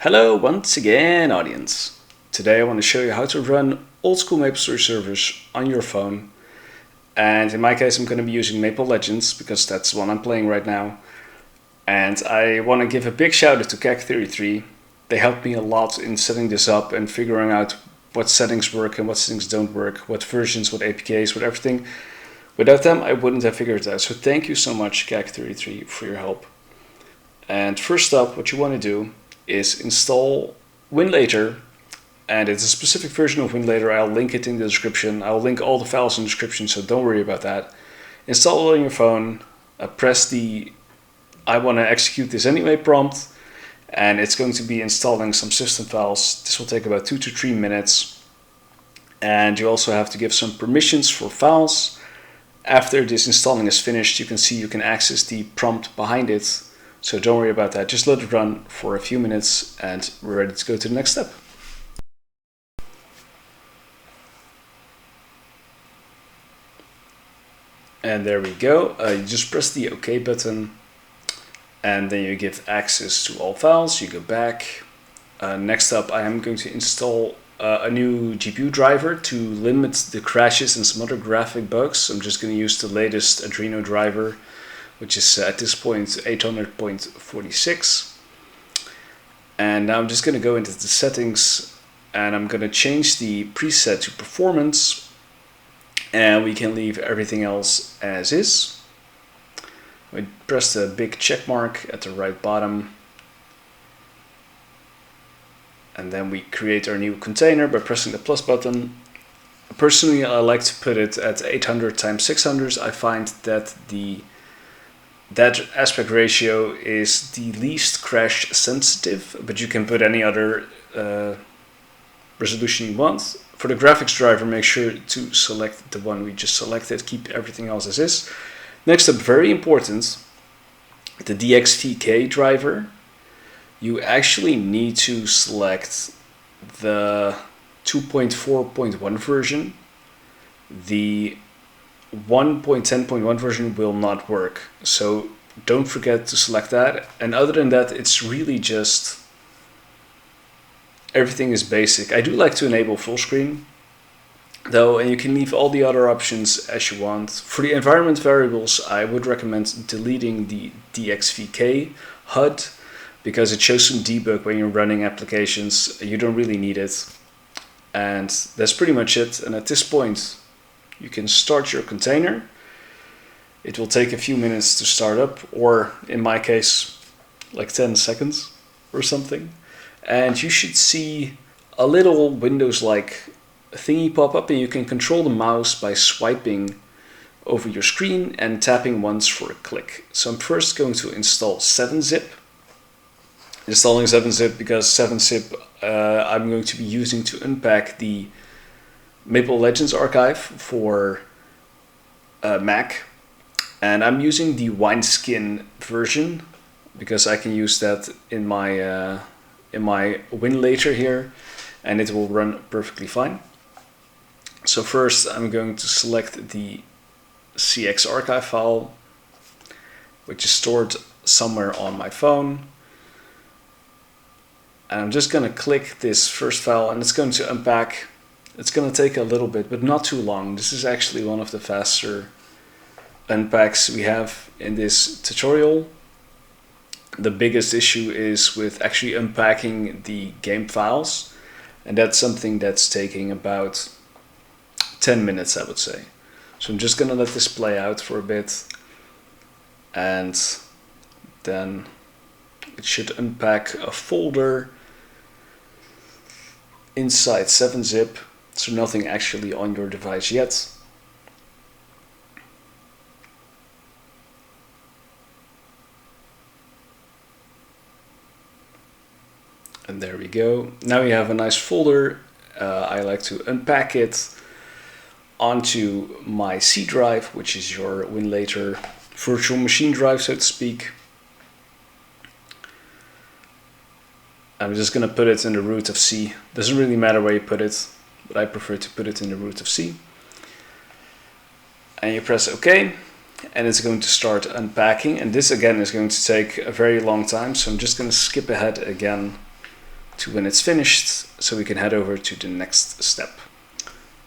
Hello once again, audience. Today I want to show you how to run old school MapleStory servers on your phone. And in my case, I'm going to be using Maple Legends because that's the one I'm playing right now. And I want to give a big shout out to CAC33. They helped me a lot in setting this up and figuring out what settings work and what settings don't work, what versions, what APKs, what everything. Without them, I wouldn't have figured it out. So thank you so much, CAC33, for your help. And first up, what you want to do is install Winlator, and it's a specific version of Winlator. I'll link it in the description. I'll link all the files in the description, so don't worry about that. Install it on your phone, press the I want to execute this anyway prompt, and it's going to be installing some system files. This will take about 2 to 3 minutes, and you also have to give some permissions for files. After this installing is finished, you can see you can access the prompt behind it. So don't worry about that, just let it run for a few minutes and we're ready to go to the next step. And there we go, you just press the OK button and then you give access to all files, you go back. Next up I am going to install a new GPU driver to limit the crashes and some other graphic bugs. I'm just going to use the latest Adreno driver, which is at this point 800.46. And now I'm just going to go into the settings and I'm going to change the preset to performance, and we can leave everything else as is. We press the big check mark at the right bottom, and then we create our new container by pressing the plus button. Personally, I like to put it at 800 times 600. I find that that aspect ratio is the least crash sensitive, but you can put any other resolution you want. For the graphics driver, make sure to select the one we just selected, keep everything else as is. Next up, very important, the DXVK driver. You actually need to select the 2.4.1 version. The 1.10.1 version will not work, so don't forget to select that. And other than that, it's really just everything is basic. I do like to enable full screen though, and you can leave all the other options as you want. For the environment variables, I would recommend deleting the DXVK HUD because it shows some debug when you're running applications. You don't really need it, and that's pretty much it. And at this point you can start your container. It will take a few minutes to start up, or in my case, like 10 seconds or something. And you should see a little Windows-like thingy pop up, and you can control the mouse by swiping over your screen and tapping once for a click. So I'm first going to install 7-zip. Installing 7-zip because 7-zip I'm going to be using to unpack the Maple Legends archive for Mac, and I'm using the wineskin version because I can use that in my Winlator here, and it will run perfectly fine. So first I'm going to select the CX archive file, which is stored somewhere on my phone. And I'm just going to click this first file, and it's going to unpack. It's going to take a little bit, but not too long. This is actually one of the faster unpacks we have in this tutorial. The biggest issue is with actually unpacking the game files, and that's something that's taking about 10 minutes, I would say. So I'm just going to let this play out for a bit, and then it should unpack a folder inside 7-zip. So nothing actually on your device yet. And there we go. Now we have a nice folder. I like to unpack it onto my C drive, which is your Winlator virtual machine drive, so to speak. I'm just going to put it in the root of C. Doesn't really matter where you put it, but I prefer to put it in the root of C. And you press OK, and it's going to start unpacking. And this again is going to take a very long time, so I'm just going to skip ahead again to when it's finished, so we can head over to the next step.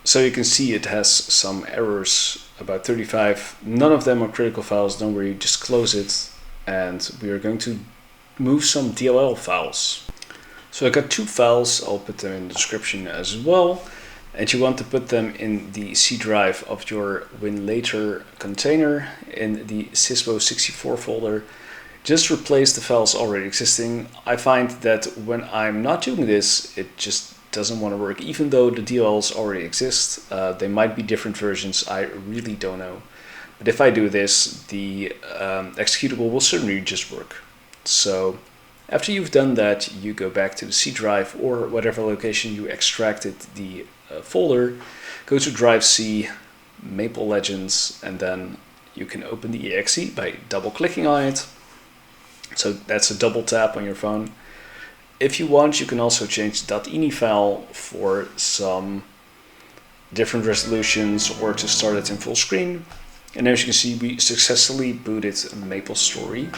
So you can see it has some errors, about 35. None of them are critical files, don't worry, just close it. And we are going to move some DLL files. So I got 2 files, I'll put them in the description as well. And you want to put them in the C drive of your Winlator container in the sysbo64 folder. Just replace the files already existing. I find that when I'm not doing this, it just doesn't want to work, even though the DLLs already exist. They might be different versions, I really don't know. But if I do this, the executable will certainly just work. So after you've done that, you go back to the C drive or whatever location you extracted the folder, go to drive C, Maple Legends, and then you can open the exe by double clicking on it. So that's a double tap on your phone. If you want, you can also change the .ini file for some different resolutions or to start it in full screen. And as you can see, we successfully booted MapleStory.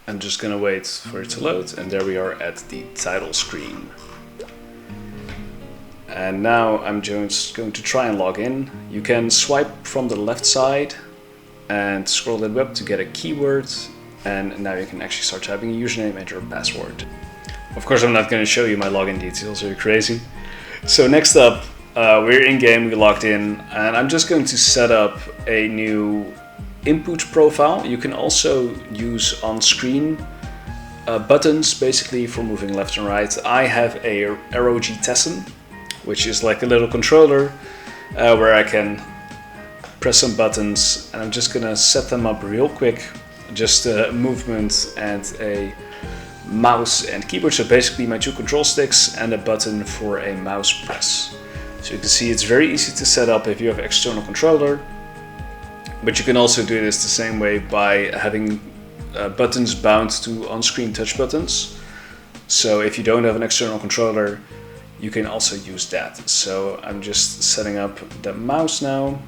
I'm just gonna wait for it to load, and there we are at the title screen. And now I'm just going to try and log in. You can swipe from the left side and scroll it up to get a keyword. And now you can actually start typing a username and your password. Of course, I'm not going to show you my login details, are you crazy? So next up, we're in game, we logged in, and I'm just going to set up a new input profile. You can also use on-screen buttons, basically for moving left and right. I have a ROG Tesson, which is like a little controller where I can press some buttons, and I'm just going to set them up real quick. Just a movement and a mouse and keyboard, so basically my 2 control sticks and a button for a mouse press. So you can see it's very easy to set up if you have an external controller, but you can also do this the same way by having buttons bound to on-screen touch buttons. So if you don't have an external controller, you can also use that. So I'm just setting up the mouse now.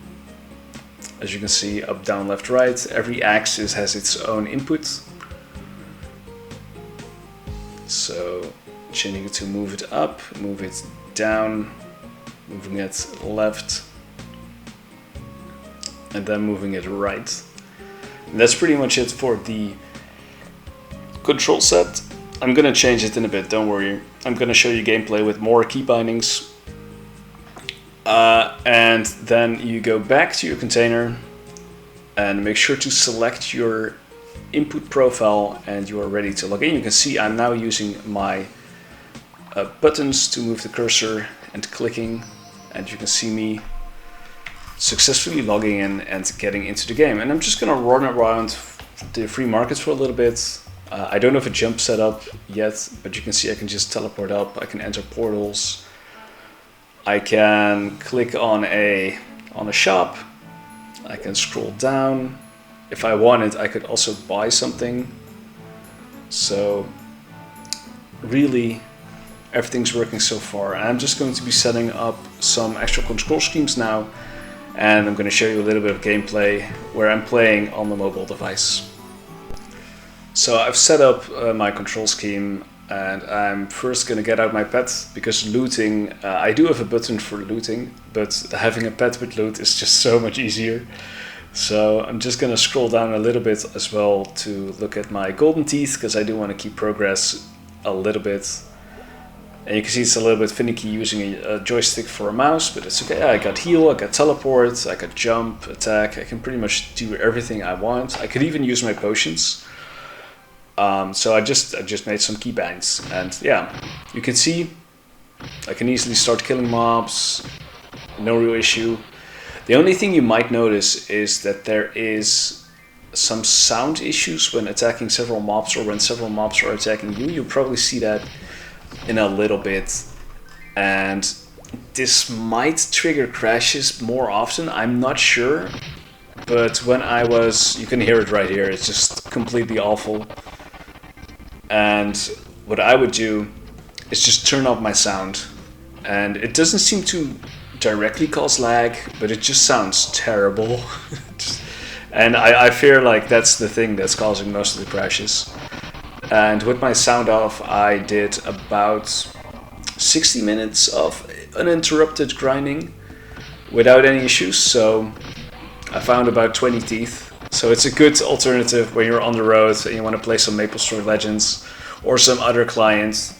As you can see, up, down, left, right. Every axis has its own input. So changing it to move it up, move it down, moving it left, and then moving it right. And that's pretty much it for the control set. I'm gonna change it in a bit, don't worry. I'm gonna show you gameplay with more key bindings. And then you go back to your container and make sure to select your input profile and you are ready to log in. You can see I'm now using my buttons to move the cursor and clicking, and you can see me successfully logging in and getting into the game. And I'm just gonna run around the free markets for a little bit. I don't have a jump set up yet, but you can see I can just teleport up, I can enter portals. I can click on a shop, I can scroll down. If I wanted, I could also buy something. So really, everything's working so far. And I'm just going to be setting up some actual control schemes now, and I'm going to show you a little bit of gameplay where I'm playing on the mobile device. So I've set up my control scheme. And I'm first gonna get out my pet, because looting, I do have a button for looting, but having a pet with loot is just so much easier. So I'm just gonna scroll down a little bit as well to look at my golden teeth, because I do want to keep progress a little bit. And you can see it's a little bit finicky using a joystick for a mouse, but it's okay. I got heal, I got teleport, I got jump, attack. I can pretty much do everything I want. I could even use my potions. So I just made some keybinds, and yeah, you can see I can easily start killing mobs, no real issue. The only thing you might notice is that there is some sound issues when attacking several mobs, or when several mobs are attacking you. You'll probably see that in a little bit, and this might trigger crashes more often, I'm not sure, but when I was, you can hear it right here, it's just completely awful. And what I would do is just turn off my sound, and it doesn't seem to directly cause lag, but it just sounds terrible. And I fear like that's the thing that's causing most of the crashes. And with my sound off, I did about 60 minutes of uninterrupted grinding without any issues. So I found about 20 teeth. So it's a good alternative when you're on the road and you want to play some MapleStory Legends or some other client.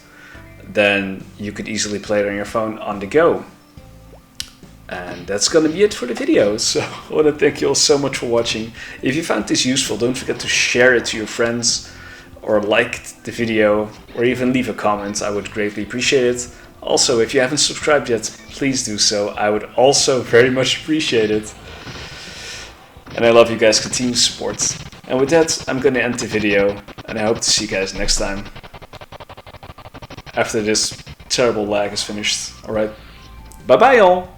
Then you could easily play it on your phone on the go. And that's gonna be it for the video. So I want to thank you all so much for watching. If you found this useful, don't forget to share it to your friends or like the video or even leave a comment. I would greatly appreciate it. Also, if you haven't subscribed yet, please do so. I would also very much appreciate it. And I love you guys' continued support. And with that, I'm gonna end the video and I hope to see you guys next time. After this terrible lag is finished. Alright, bye bye all!